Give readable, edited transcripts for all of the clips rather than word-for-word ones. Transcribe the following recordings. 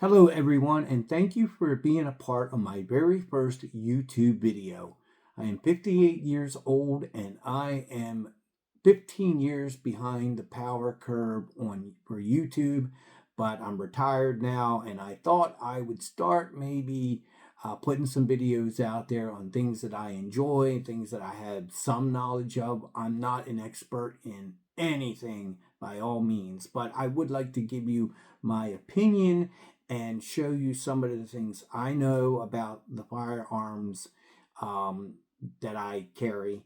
Hello everyone, and thank you for being a part of my very first YouTube video. I am 58 years old and I am 15 years behind the power curve for YouTube, but I'm retired now and I thought I would start maybe putting some videos out there on things that I enjoy, things that I have some knowledge of. I'm not an expert in anything by all means, but I would like to give you my opinion and show you some of the things I know about the firearms um, that I carry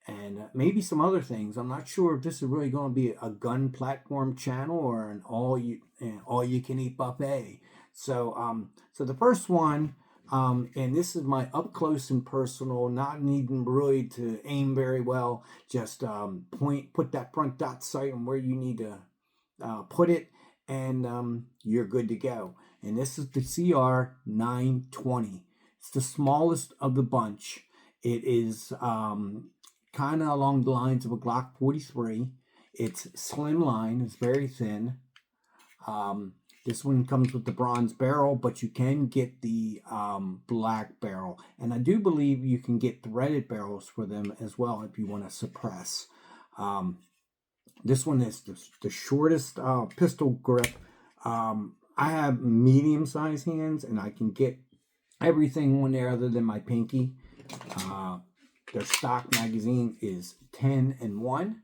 and maybe some other things. I'm not sure if this is really going to be a gun platform channel or an all you can eat buffet. So the first one, and this is my up close and personal, not needing really to aim very well. Just put that front dot sight on where you need to put it, and you're good to go. And this is the CR920. It's the smallest of the bunch. It is kind of along the lines of a Glock 43. It's slimline. It's very thin. This one comes with the bronze barrel, but you can get the black barrel. And I do believe you can get threaded barrels for them as well if you want to suppress. This one is the shortest pistol grip. I have medium-sized hands, and I can get everything on there other than my pinky. Their stock magazine is 10-in-1,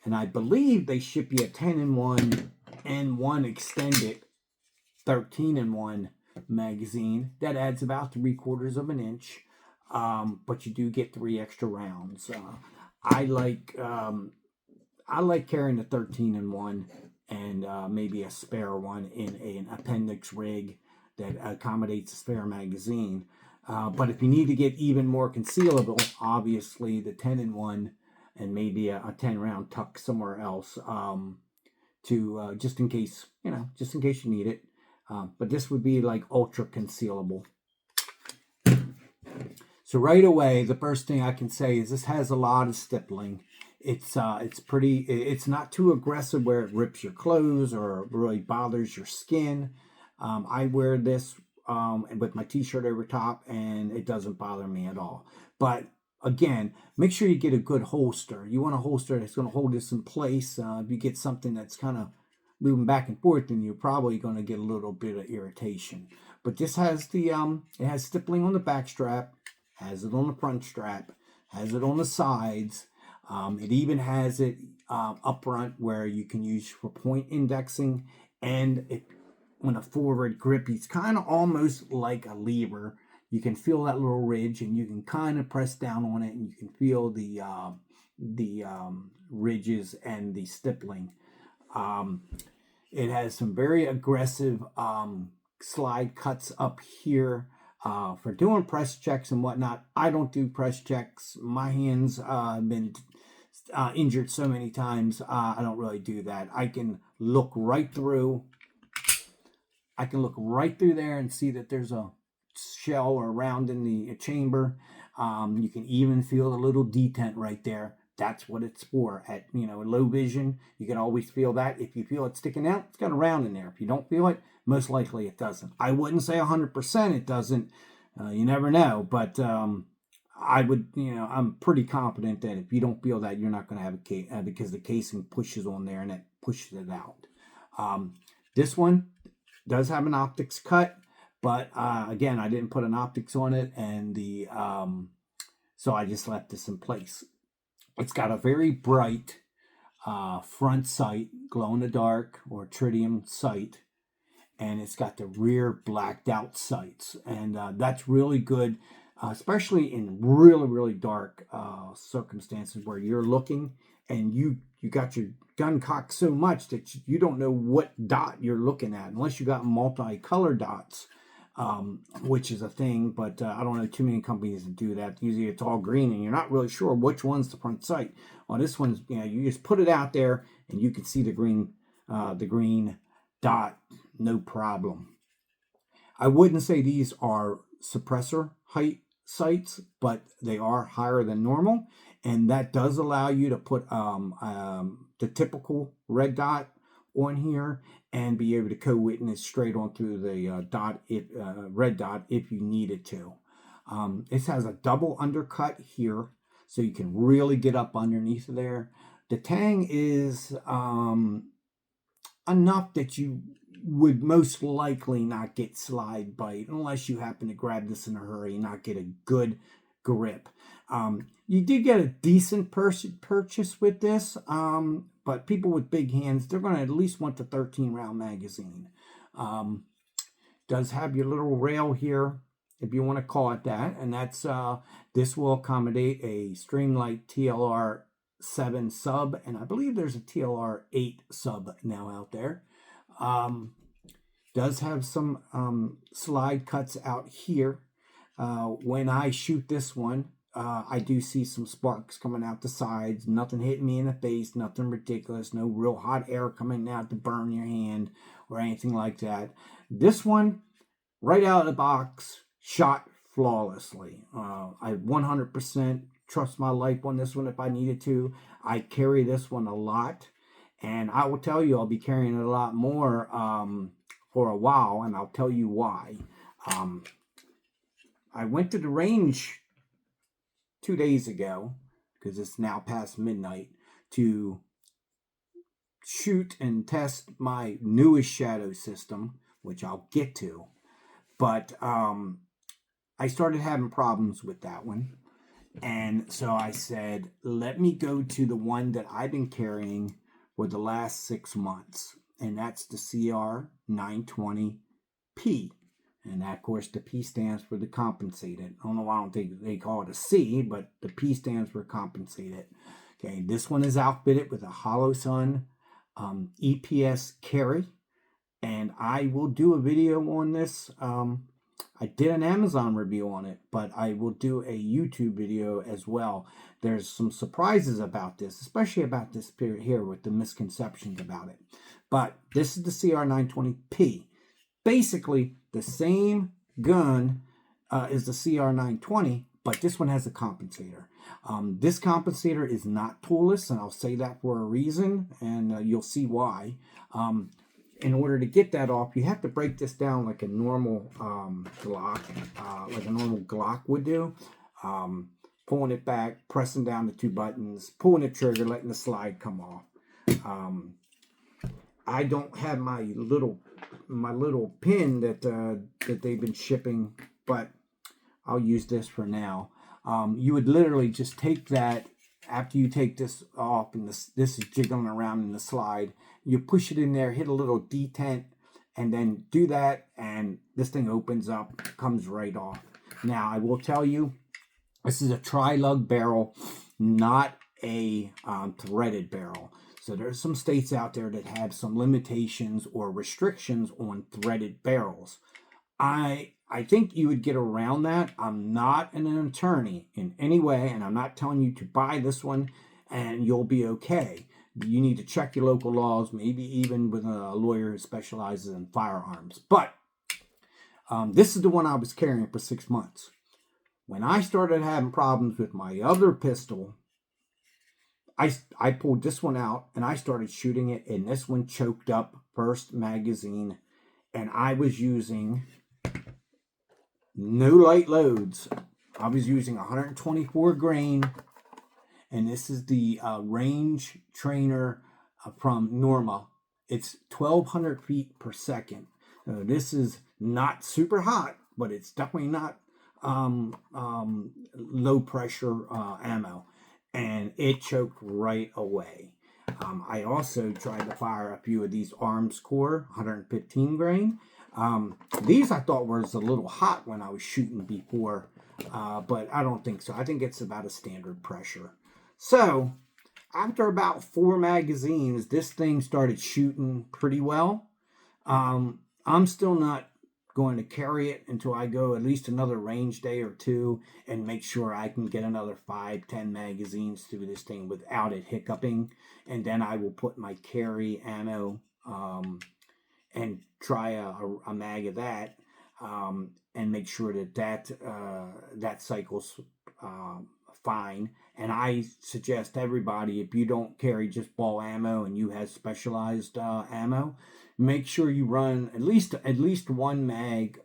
and I believe they ship you a 10-in-1 and one extended 13-in-1 magazine. That adds about 3/4 of an inch, but you do get 3 extra rounds. I like carrying a 13-in-1 and maybe a spare one in an appendix rig that accommodates a spare magazine. But if you need to get even more concealable, obviously the 10-in-1 and maybe a 10-round tuck somewhere else to just in case you need it. But this would be like ultra concealable. So right away, the first thing I can say is this has a lot of stippling. It's not too aggressive where it rips your clothes or really bothers your skin. I wear this with my t-shirt over top, and it doesn't bother me at all. But again, make sure you get a good holster. You want a holster that's going to hold this in place. If you get something that's kind of moving back and forth, then you're probably going to get a little bit of irritation. But this has it has stippling on the back strap, has it on the front strap, has it on the sides. It even has it up front where you can use for point indexing, and on a forward grip, it's kind of almost like a lever. You can feel that little ridge, and you can kind of press down on it, and you can feel the ridges and the stippling. It has some very aggressive slide cuts up here for doing press checks and whatnot. I don't do press checks. My hands have been injured so many times. I don't really do that. I can look right through. I can look right through there and see that there's a shell or round in the chamber. You can even feel the little detent right there. That's what it's for. At low vision, you can always feel that. If you feel it sticking out, it's got a round in there. If you don't feel it, most likely it doesn't. I wouldn't say 100% it doesn't. You never know, but I would, I'm pretty confident that if you don't feel that, you're not going to have a case because the casing pushes on there and it pushes it out. This one does have an optics cut, but again, I didn't put an optics on it, and so I just left this in place. It's got a very bright front sight, glow in the dark or tritium sight, and it's got the rear blacked out sights, and that's really good, especially in really, really dark circumstances where you're looking and you got your gun cocked so much that you don't know what dot you're looking at unless you got multi-color dots, which is a thing, but I don't know too many companies that do that. Usually it's all green and you're not really sure which one's the front sight. Well, this one's, you just put it out there and you can see the green dot, no problem. I wouldn't say these are suppressor height sights, but they are higher than normal, and that does allow you to put the typical red dot on here, and be able to co-witness straight on through the red dot if you needed to. This has a double undercut here, so you can really get up underneath there. The tang is enough that you would most likely not get slide bite unless you happen to grab this in a hurry and not get a good grip. You did get a decent purchase with this, but people with big hands, they're going to at least want the 13 round magazine. Does have your little rail here, if you want to call it that, and that's this will accommodate a Streamlight TLR 7 sub, and I believe there's a TLR 8 sub now out there. Does have some slide cuts out here. When I shoot this one, I do see some sparks coming out the sides. Nothing hitting me in the face, nothing ridiculous, no real hot air coming out to burn your hand or anything like that. This one, right out of the box, shot flawlessly. I 100% trust my life on this one if I needed to. I carry this one a lot, and I will tell you I'll be carrying it a lot more for a while, and I'll tell you why. I went to the range 2 days ago, because it's now past midnight, to shoot and test my newest shadow system, which I'll get to. But I started having problems with that one. And so I said, let me go to the one that I've been carrying for the last 6 months. And that's the CR920P. And that, of course, the P stands for the compensated. I don't know why I don't think they call it a C, but the P stands for compensated. Okay, this one is outfitted with a Hollow Sun EPS carry. And I will do a video on this. I did an Amazon review on it, but I will do a YouTube video as well. There's some surprises about this, especially about this period here with the misconceptions about it. But this is the CR920P. Basically, the same gun is the CR920, but this one has a compensator. This compensator is not toolless, and I'll say that for a reason, and you'll see why. In order to get that off, you have to break this down like a normal Glock would do. Pulling it back, pressing down the 2 buttons, pulling the trigger, letting the slide come off. I don't have my little pin that they've been shipping, but I'll use this for now. You would literally just take that after you take this off, and this is jiggling around in the slide. You push it in there, hit a little detent, and then do that, and this thing opens up, comes right off. Now, I will tell you, this is a tri-lug barrel, not a threaded barrel. So there's some states out there that have some limitations or restrictions on threaded barrels. I think you would get around that. I'm not an attorney in any way, and I'm not telling you to buy this one and you'll be okay. You need to check your local laws, maybe even with a lawyer who specializes in firearms. But this is the one I was carrying for 6 months. When I started having problems with my other pistol, I pulled this one out and I started shooting it, and this one choked up first magazine, and I was using no light loads. I was using 124 grain, and this is the range trainer from Norma. It's 1,200 feet per second. This is not super hot, but it's definitely not low pressure ammo, and it choked right away. I also tried to fire a few of these Arms Core 115 grain. These I thought was a little hot when I was shooting before, but I don't think so. I think it's about a standard pressure. So after about 4 magazines, this thing started shooting pretty well. I'm still not going to carry it until I go at least another range day or 2 and make sure I can get another 5-10 magazines through this thing without it hiccuping. And then I will put my carry ammo and try a mag of that, and make sure that cycle's fine. And I suggest everybody, if you don't carry just ball ammo and you have specialized ammo, make sure you run at least one mag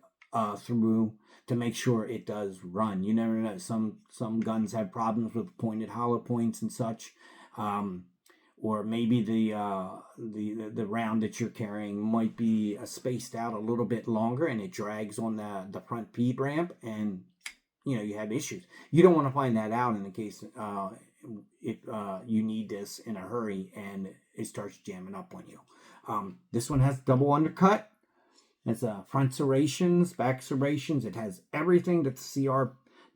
through to make sure it does run. You never know. Some guns have problems with pointed hollow points and such. Or maybe the round that you're carrying might be spaced out a little bit longer, and it drags on the front P ramp, and you have issues. You don't want to find that out in the case if you need this in a hurry and it starts jamming up on you. This one has double undercut. It's front serrations, back serrations. It has everything that the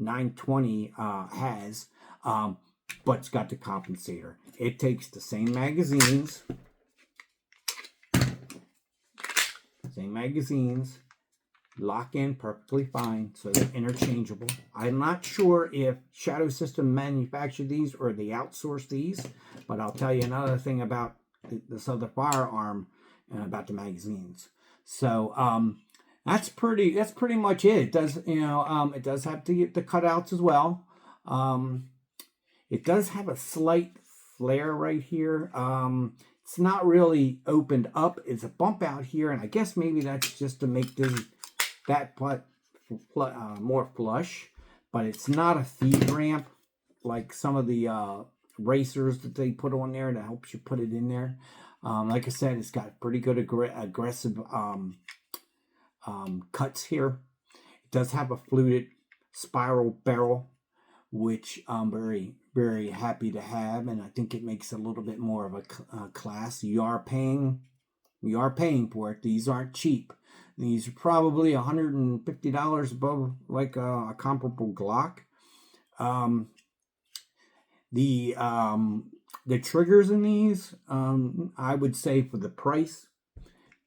CR920 has. But it's got the compensator. It takes the same magazines, lock in perfectly fine, so they're interchangeable. I'm not sure if Shadow System manufactured these or they outsourced these, but I'll tell you another thing about this other firearm and about the magazines. So that's pretty much it. It does it does have the cutouts as well. It does have a slight flare right here. It's not really opened up. It's a bump out here, and I guess maybe that's just to make that more flush. But it's not a feed ramp like some of the racers that they put on there that helps you put it in there. Like I said, it's got pretty good aggressive cuts here. It does have a fluted spiral barrel, which I'm very, very happy to have, and I think it makes a little bit more of a class. We are paying for it. These aren't cheap. These are probably $150 above like a comparable Glock. The triggers in these, I would say for the price,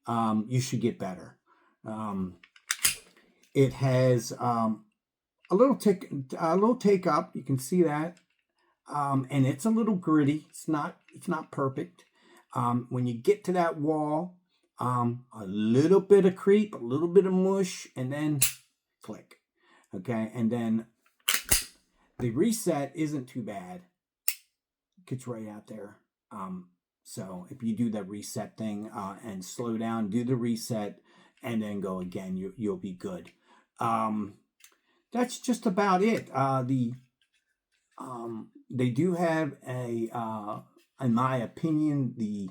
you should get better. It has a little take up. You can see that, and it's a little gritty. It's not perfect. When you get to that wall, a little bit of creep, a little bit of mush, and then click. Okay, and then the reset isn't too bad. It gets right out there. So if you do the reset thing and slow down, do the reset, and then go again, you'll be good. That's just about it. They do have in my opinion, the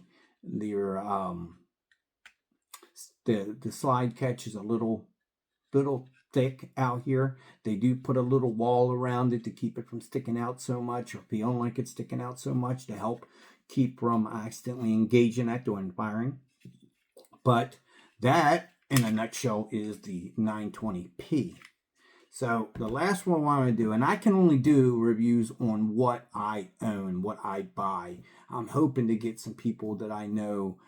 slide catch is a little thick out here. They do put a little wall around it to keep it from sticking out so much or feeling like it's sticking out so much to help keep from accidentally engaging that during firing. But that, in a nutshell, is the 920p. So the last one I want to do, and I can only do reviews on what I own, what I buy. I'm hoping to get some people that I know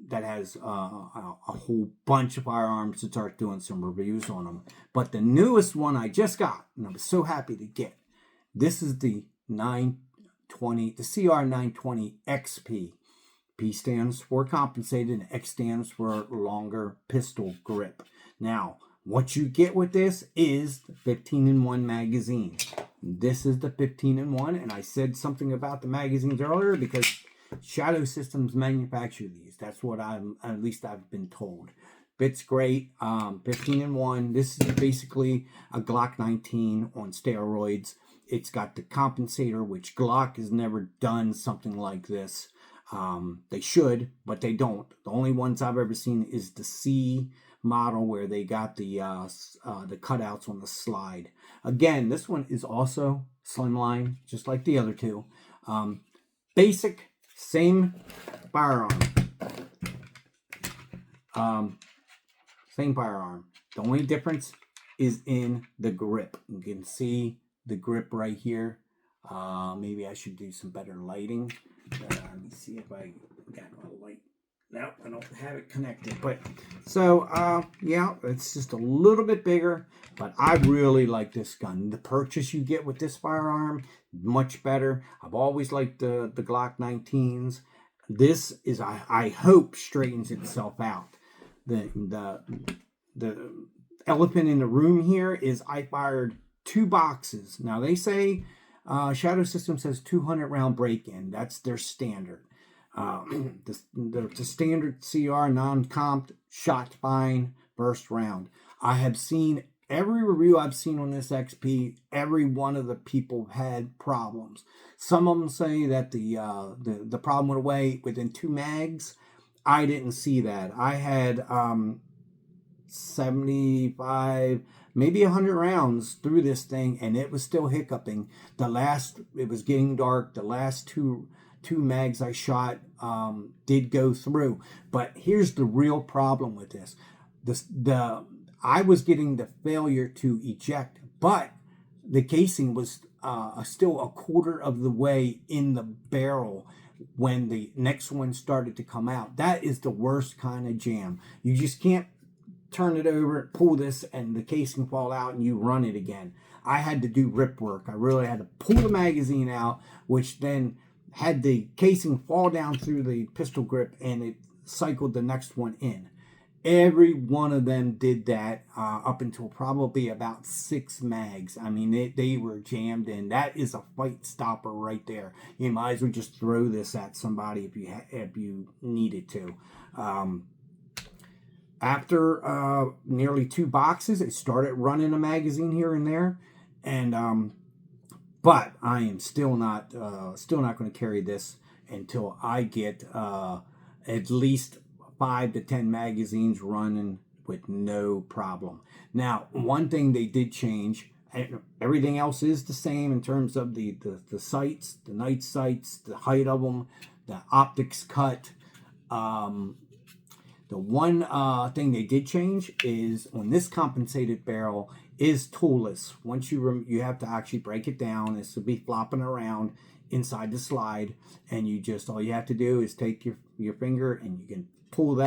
that has a whole bunch of firearms to start doing some reviews on them. But the newest one I just got, and I was so happy to get, this is the 920, the CR920 XP. P stands for compensated, and X stands for longer pistol grip. Now, what you get with this is the 15-in-1 magazine. This is the 15-in-1, and I said something about the magazines earlier because Shadow Systems manufacture these. That's what at least I've been told. Bit's great. 15-in-1. This is basically a Glock 19 on steroids. It's got the compensator, which Glock has never done something like this. They should, but they don't. The only ones I've ever seen is the C model where they got the cutouts on the slide. Again, this one is also slimline, just like the other two. Basic, same firearm. Same firearm. The only difference is in the grip. You can see the grip right here. Maybe I should do some better lighting. Let me see if I got a light. No, I don't have it connected. But so yeah, it's just a little bit bigger, but I really like this gun. The purchase you get with this firearm, much better. I've always liked the Glock 19s. This is, I hope, straightens itself out. The elephant in the room here is I fired 2 boxes. Now they say Shadow Systems has 200 round break-in. That's their standard. the standard CR non-comped shot fine first round. I have seen every review I've seen on this XP. Every one of the people had problems. Some of them say that the problem went away within 2 mags. I didn't see that. I had 75, maybe 100 rounds through this thing, and it was still hiccuping. It was getting dark. The last two mags I shot did go through. But here's the real problem with this. I was getting the failure to eject, but the casing was still a quarter of the way in the barrel when the next one started to come out. That is the worst kind of jam. You just can't turn it over, pull this, and the casing fall out and you run it again. I had to do rip work. I really had to pull the magazine out, which then had the casing fall down through the pistol grip, and it cycled the next one in. Every one of them did that up until probably about 6 mags. I mean, they were jammed in. That is a fight stopper right there. You might as well just throw this at somebody if you needed to. After nearly 2 boxes, it started running a magazine here and there, and but I am still not going to carry this until I get at least 5 to 10 magazines running with no problem. Now, one thing they did change, everything else is the same in terms of the sights, the night sights, the height of them, the optics cut. The one thing they did change is on this compensated barrel is toolless. Once you have to actually break it down. This will be flopping around inside the slide, and all you have to do is take your finger and you can pull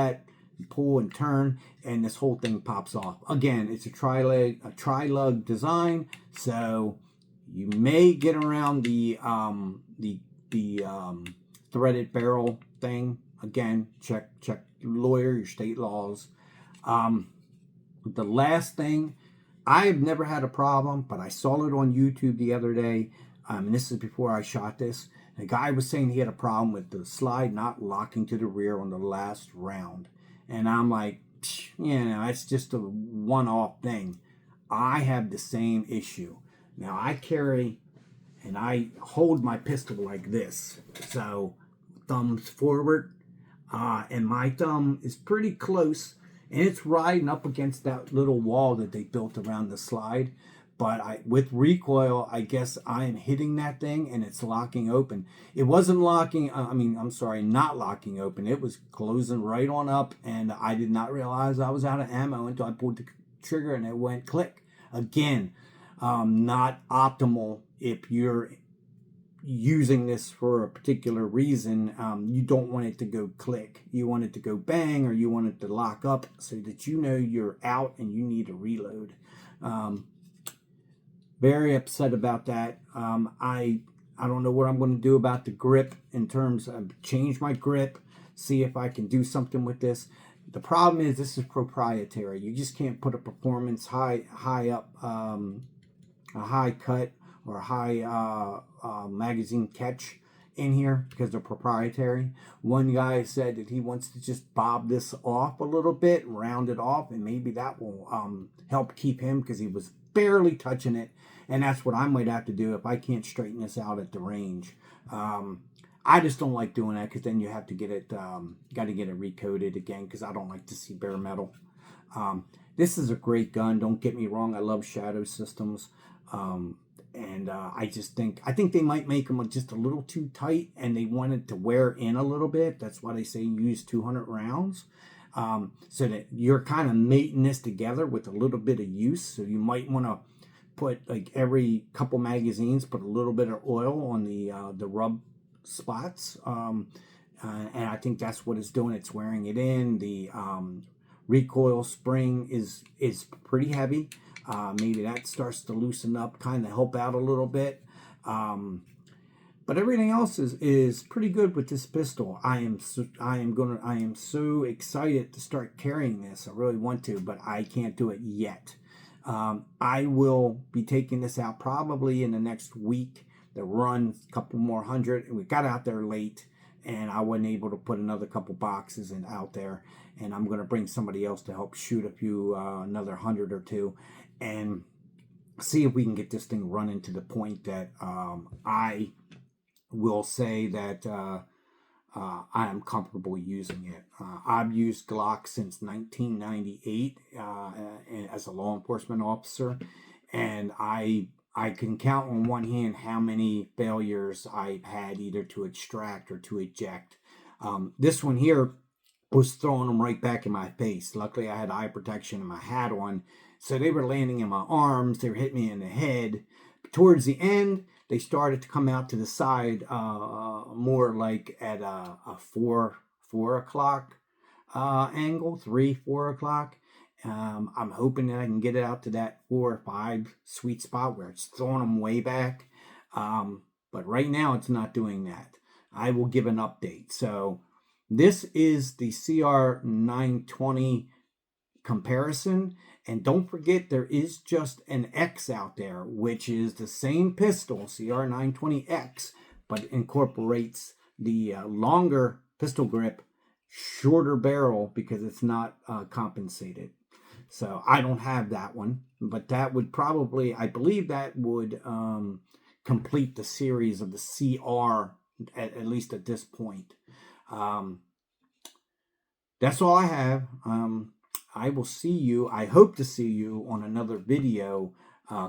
and turn, and this whole thing pops off. Again, it's a tri-lug design, so you may get around the threaded barrel thing. Again, check your state laws. The last thing, I have never had a problem, but I saw it on YouTube the other day. And this is before I shot this. The guy was saying he had a problem with the slide not locking to the rear on the last round. And I'm like, it's just a one-off thing. I have the same issue. Now, I carry and I hold my pistol like this. So, thumbs forward. And my thumb is pretty close. And it's riding up against that little wall that they built around the slide. But with recoil, I guess I am hitting that thing and it's locking open. It wasn't not locking open. It was closing right on up, and I did not realize I was out of ammo until I pulled the trigger and it went click. Again, not optimal if you're using this for a particular reason. You don't want it to go click. You want it to go bang, or you want it to lock up so that you know you're out and you need to reload. Very upset about that. I don't know what I'm going to do about the grip in terms of change my grip, see if I can do something with this. The problem is this is proprietary. You just can't put a performance high up, a high cut or a high magazine catch in here because they're proprietary. One guy said that he wants to just bob this off a little bit, round it off, and maybe that will help keep him, because he was barely touching it. And that's what I might have to do if I can't straighten this out at the range. I just don't like doing that, because then you have to get it, got to get it recoated again, because I don't like to see bare metal. This is a great gun. Don't get me wrong. I love Shadow Systems. And I think they might make them just a little too tight, and they want it to wear in a little bit. That's why they say use 200 rounds. So that you're kind of mating this together with a little bit of use. So you might want to put, like, every couple magazines, put a little bit of oil on the rub spots. And I think that's what it's doing. It's wearing it in. The recoil spring is pretty heavy. Maybe that starts to loosen up, kind of help out a little bit. But everything else is pretty good with this pistol. I am so excited to start carrying this. I really want to, but I can't do it yet. I will be taking this out probably in the next week. The run, a couple more hundred, and we got out there late, and I wasn't able to put another couple boxes out there, and I'm going to bring somebody else to help shoot a few, another 100 or two, and see if we can get this thing running to the point that I will say that I am comfortable using it. I've used Glock since 1998 as a law enforcement officer, and I can count on one hand how many failures I've had either to extract or to eject. This one here was throwing them right back in my face. Luckily, I had eye protection and my hat on, so they were landing in my arms. They were hitting me in the head. Towards the end, they started to come out to the side, more like at a 4 o'clock angle, 3, 4 o'clock. I'm hoping that I can get it out to that 4 or 5 sweet spot where it's throwing them way back. But right now, it's not doing that. I will give an update. So this is the CR920 comparison. And don't forget, there is just an X out there, which is the same pistol, CR920X, but incorporates the longer pistol grip, shorter barrel because it's not compensated. So I don't have that one, but that would probably, I believe that would complete the series of the CR, at least at this point. That's all I have. I will see you. I hope to see you on another video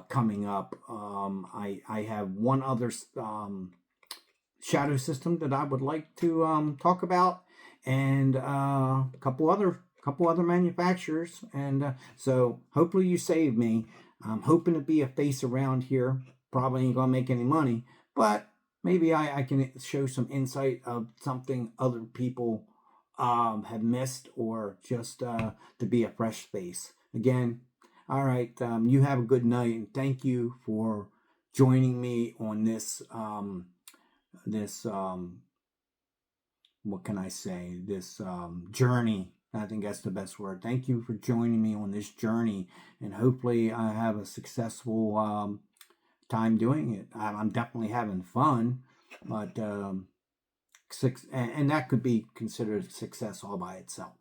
coming up. I have one other shadow system that I would like to talk about, and a couple other manufacturers. And so hopefully you save me. I'm hoping to be a face around here. Probably ain't gonna make any money, but maybe I can show some insight of something other people have missed, or just to be a fresh face. Again, all right, you have a good night, and thank you for joining me on this, what can I say, this journey. I think that's the best word. Thank you for joining me on this journey, and hopefully I have a successful time doing it. I'm definitely having fun, but and that could be considered success all by itself.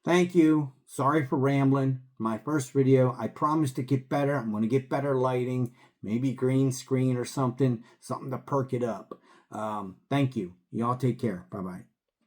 Thank you. Sorry for rambling. My first video. I promise to get better. I'm going to get better lighting, maybe green screen or something to perk it up. Thank you. Y'all take care. Bye-bye.